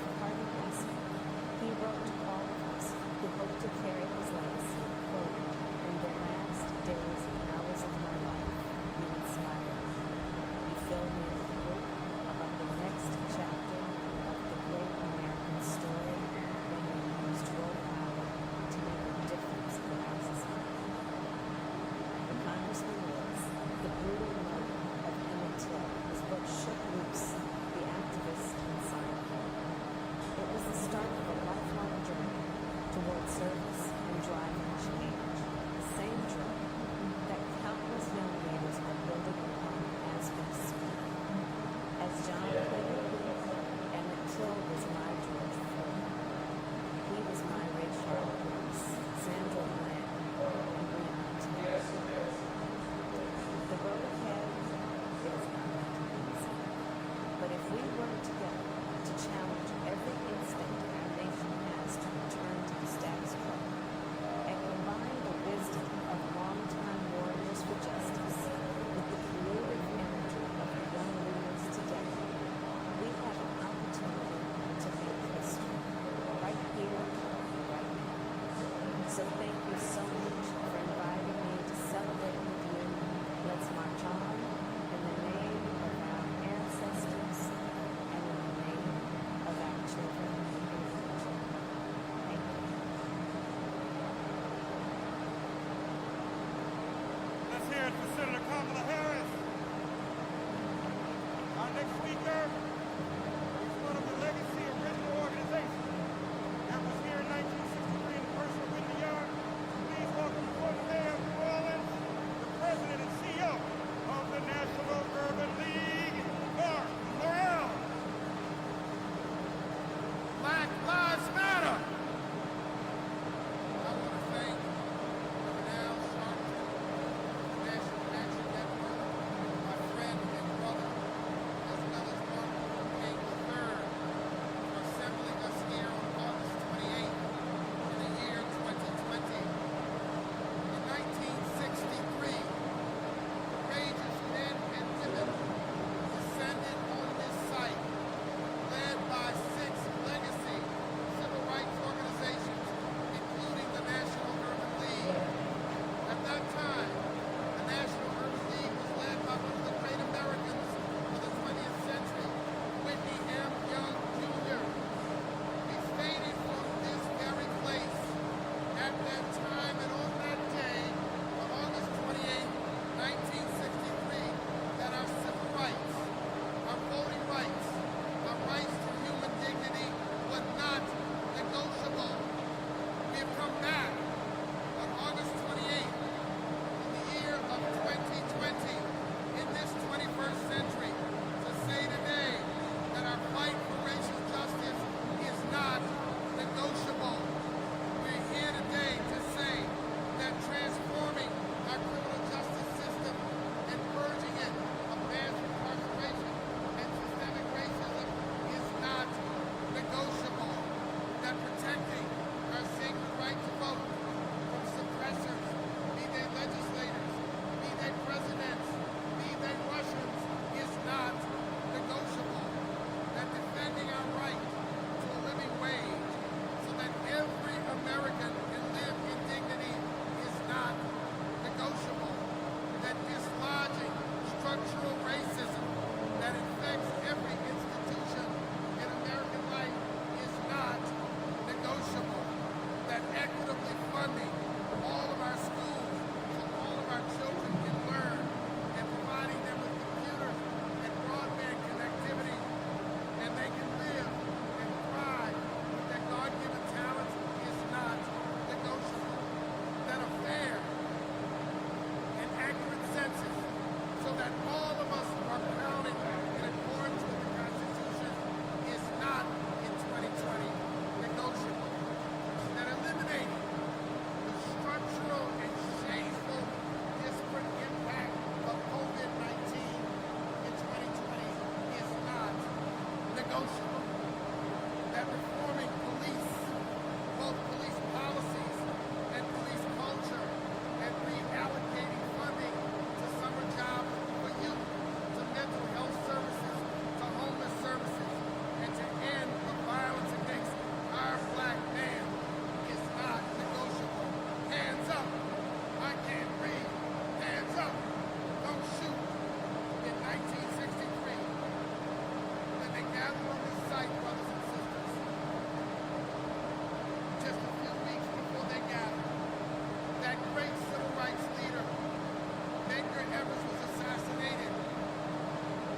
Edgar Evers was assassinated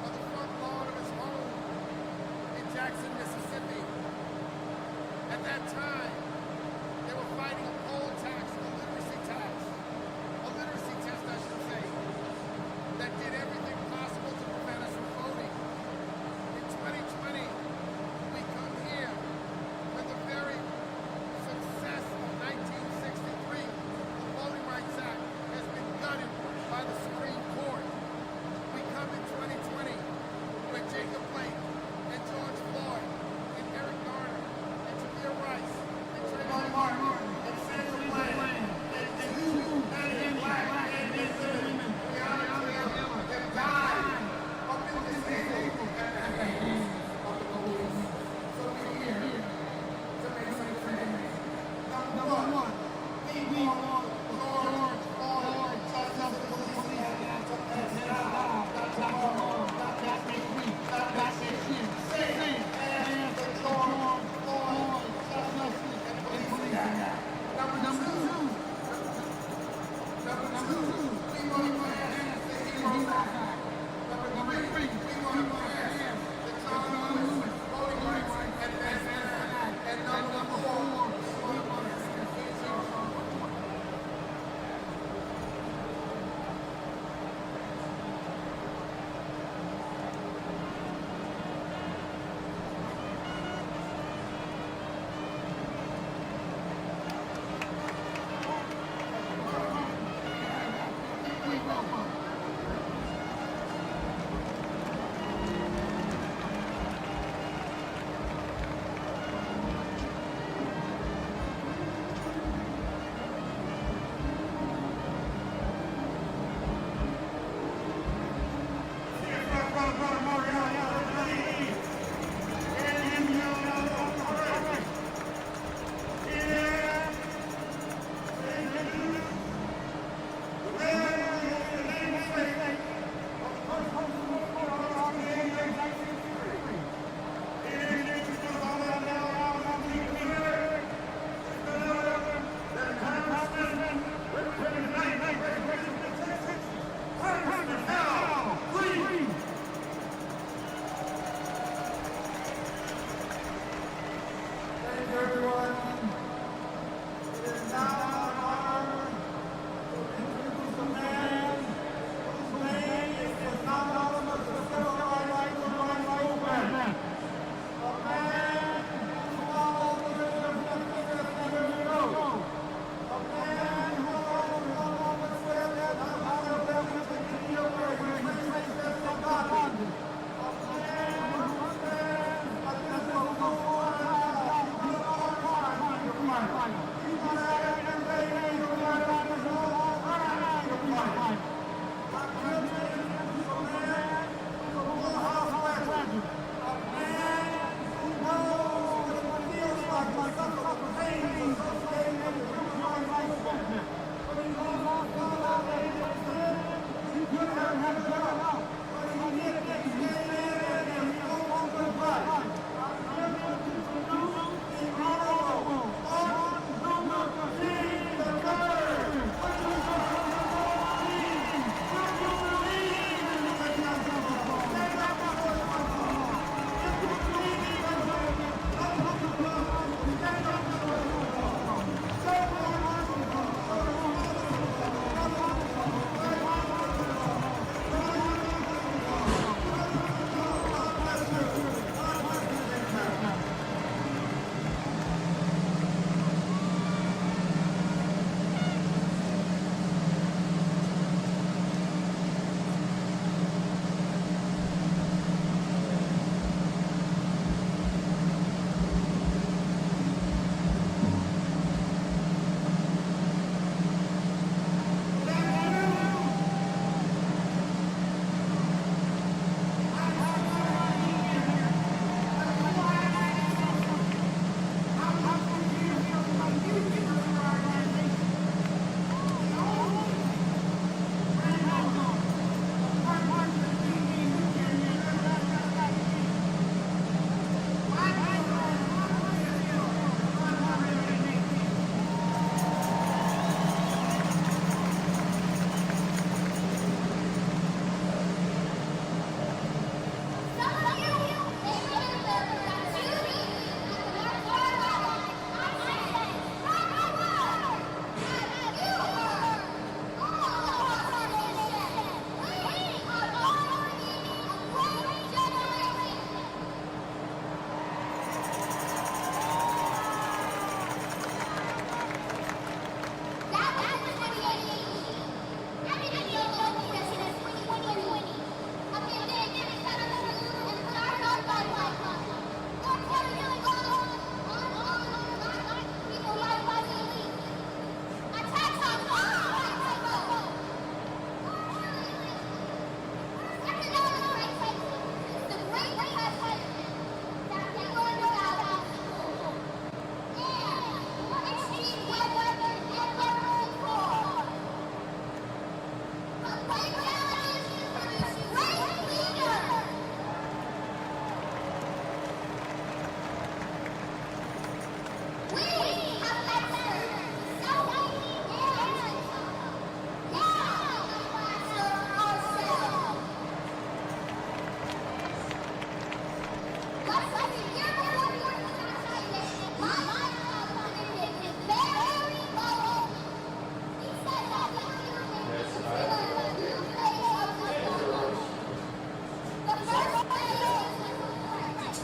on the front lawn of his home in Jackson, Mississippi. At that time, they were fighting a poll tax, a literacy test, I should say, that did everything possible to prevent us from voting. In 2020, we come here with the very success of 1963. The Voting Rights Act has been gutted by the Supreme Court. We come in 2020 with Jacob Blake and George Floyd and Eric Garner and Tamir Rice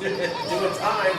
Doing time.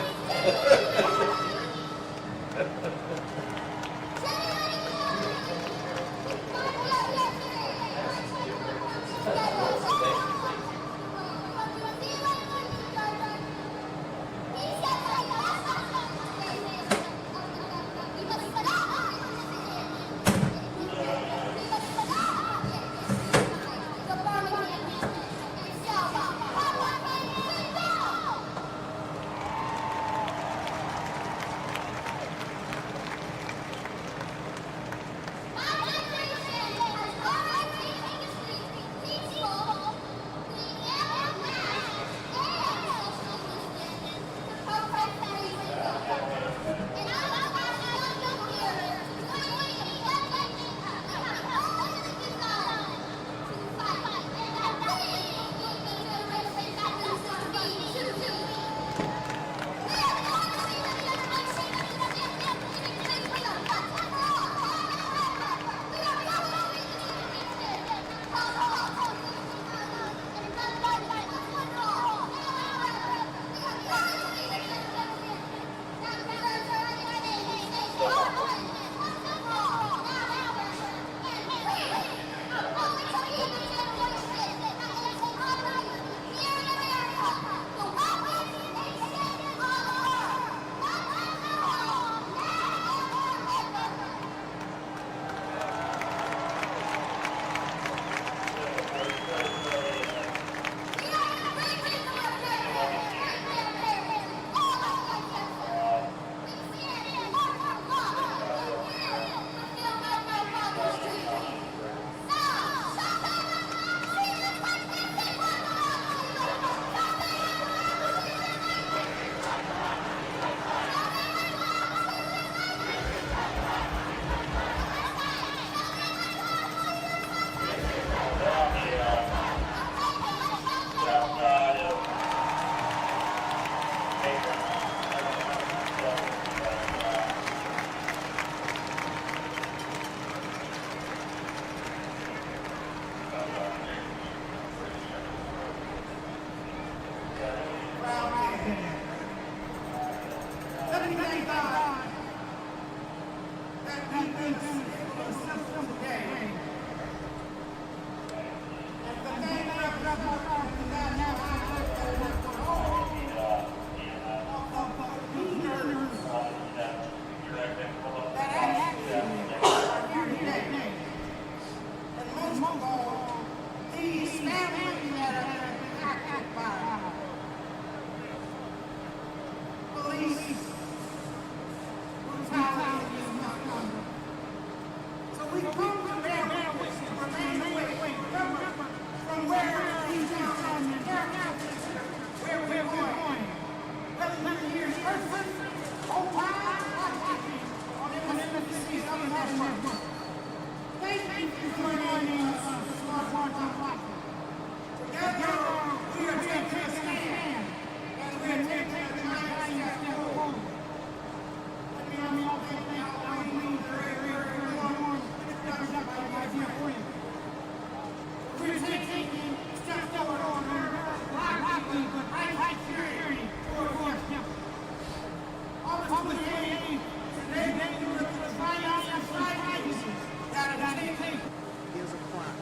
Is a crime.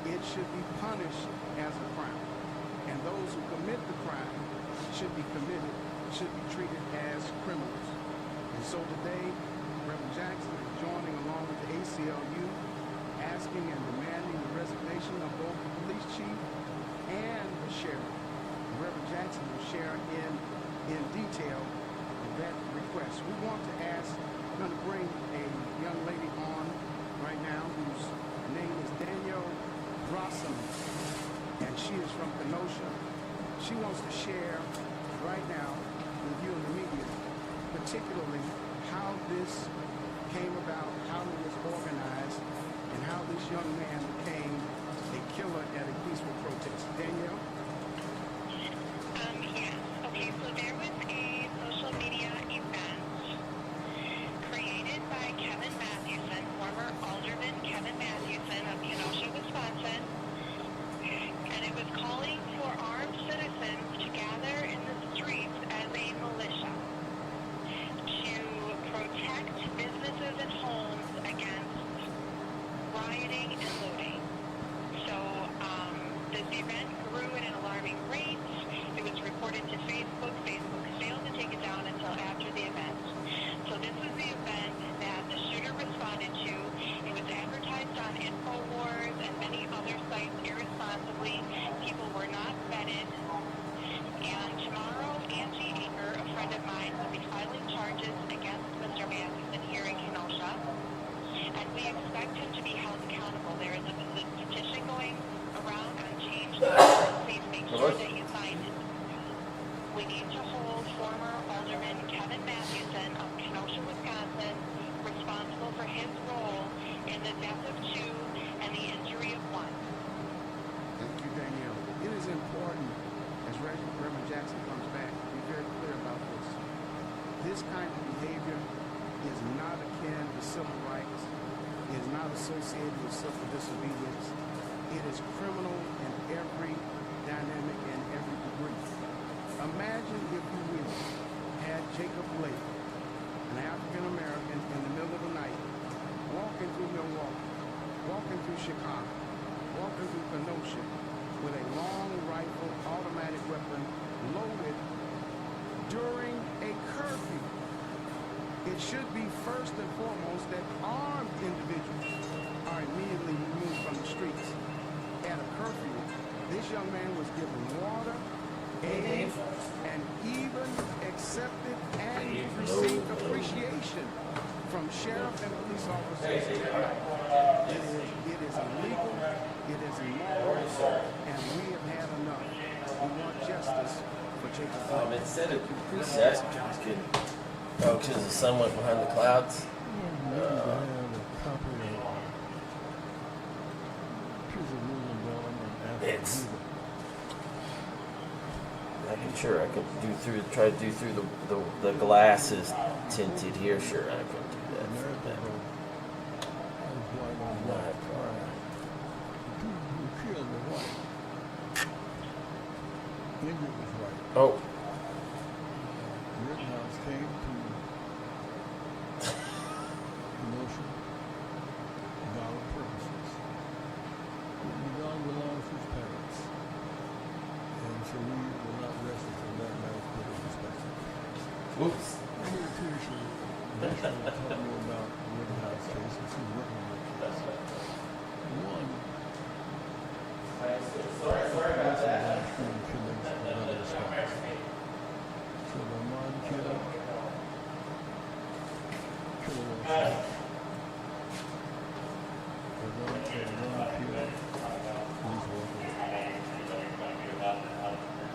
It should be punished as a crime. And those who commit the crime should be treated as criminals. And so today, Reverend Jackson is joining along with the ACLU, asking and demanding the resignation of both the police chief and the sheriff. Reverend Jackson will share in detail that request. We want to ask, we're going to bring a young lady on right now whose name is Danielle Rossum, and she is from Kenosha. She wants to share right now with you and the media, particularly how this came about, how it was organized, and how this young man became a killer at a peaceful protest. Danielle? Yes. Okay, so there was a social media event created by Kevin Mathewson, former Alderman Kevin Mathewson of Kenosha, Wisconsin, and it was calling for armed citizens to gather in the streets This event grew at an alarming rate. It was reported to Facebook. Facebook failed to take it down until after the event. So this was the event that the shooter responded to. It was advertised on InfoWars and many other sites irresponsibly. People were not vetted. And tomorrow, Angie Aker, a friend of mine, will be filing charges against Mr. Matheson here in Kenosha. And we expect him to be held accountable. There is a petition going around on Change.org. Please make sure that you sign it. We need to hold former Alderman Kevin Matheson of Kenosha, Wisconsin, responsible for his role in the death of 2 and the injury of 1. Thank you, Danielle. It is important, as Reverend Jackson comes back, to be very clear about this. This kind of behavior is not akin to civil rights. It is not associated with civil disobedience. It is criminal in every dynamic and every degree. Imagine, if you will, had Jacob Blake, an African American, in the middle of the night, walking through Milwaukee, walking through Chicago, walking through Kenosha, with a long rifle automatic weapon loaded during a curfew. It should be first and foremost that armed individuals are immediately removed from the streets. At a curfew, this young man was given water, aid, and even accepted and received appreciation from sheriff and police officers. It is illegal, it is immoral, and we have had enough. We want justice for Jacob Blake. It said it reset. Oh, because the sun went behind the clouds? It's... Sure, I could try to do through the glasses tinted here. Sure, I can do that for them. Oh. Rittenhouse came to Kenosha for valid purposes. Whitney Young belongs to his parents, and so we will not rest until that matter is put in perspective. Whoops. I'm going to teach you eventually tell you about the Rittenhouse case and see what we case. One, sorry about that. Killings of other response. So the Amon killer was shot. The one killed police worker.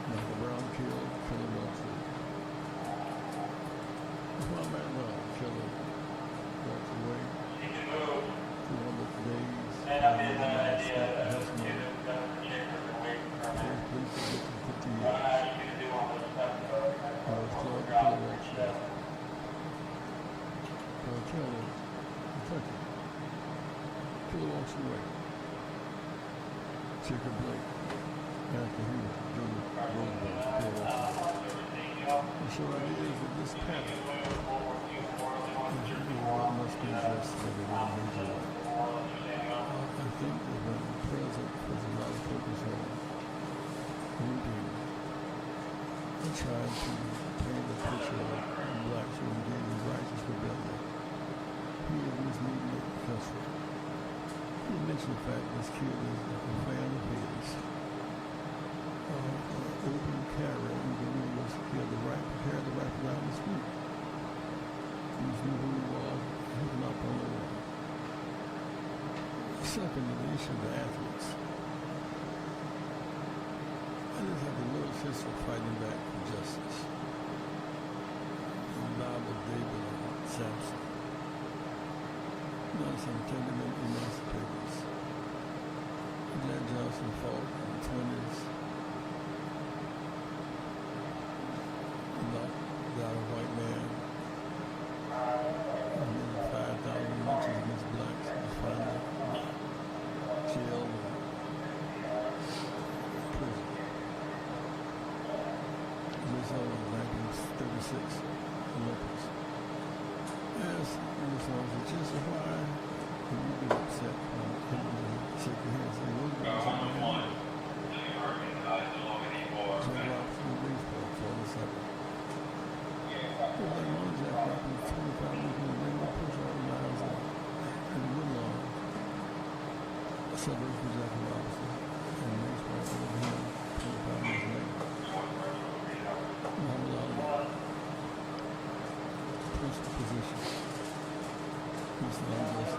Michael Brown killed, killer Walter. Kwame Brown killer walked away to one of the days police were looking for 50 years. Clark killer walks away. Kelly, Kentucky. Killer walks away. Jacob Blake, after he was Junior Roosevelt, killer walks away. And so it is that this pattern is what must be addressed for the one major life. I think that when the president puts a lot of focus on rooting and trying to paint a picture of blacks who engage in righteous rebellion, he is misleading the country. He mentioned the fact this kid is a fan of his. Open carry, he had the right to carry the rifle down the street. He knew who he was, he was not the only one. Second, the issue of the athletes. I just have a little sense of fighting back for justice. In the lives of David and Samson. Nelson Tenderman emancipators. Jack Johnson fought in the 20s. Knocked down a white man. He had 5,000 lynches against blacks. He was finally jailed and prison. This was 1936 Olympics. Asked Miss Owens, just why did you get upset when Kennedy shook your hand and said, what was the man? said those executive officer and the next part of him to the party's name. Muhammad Ali pushed the position. He said, I'm just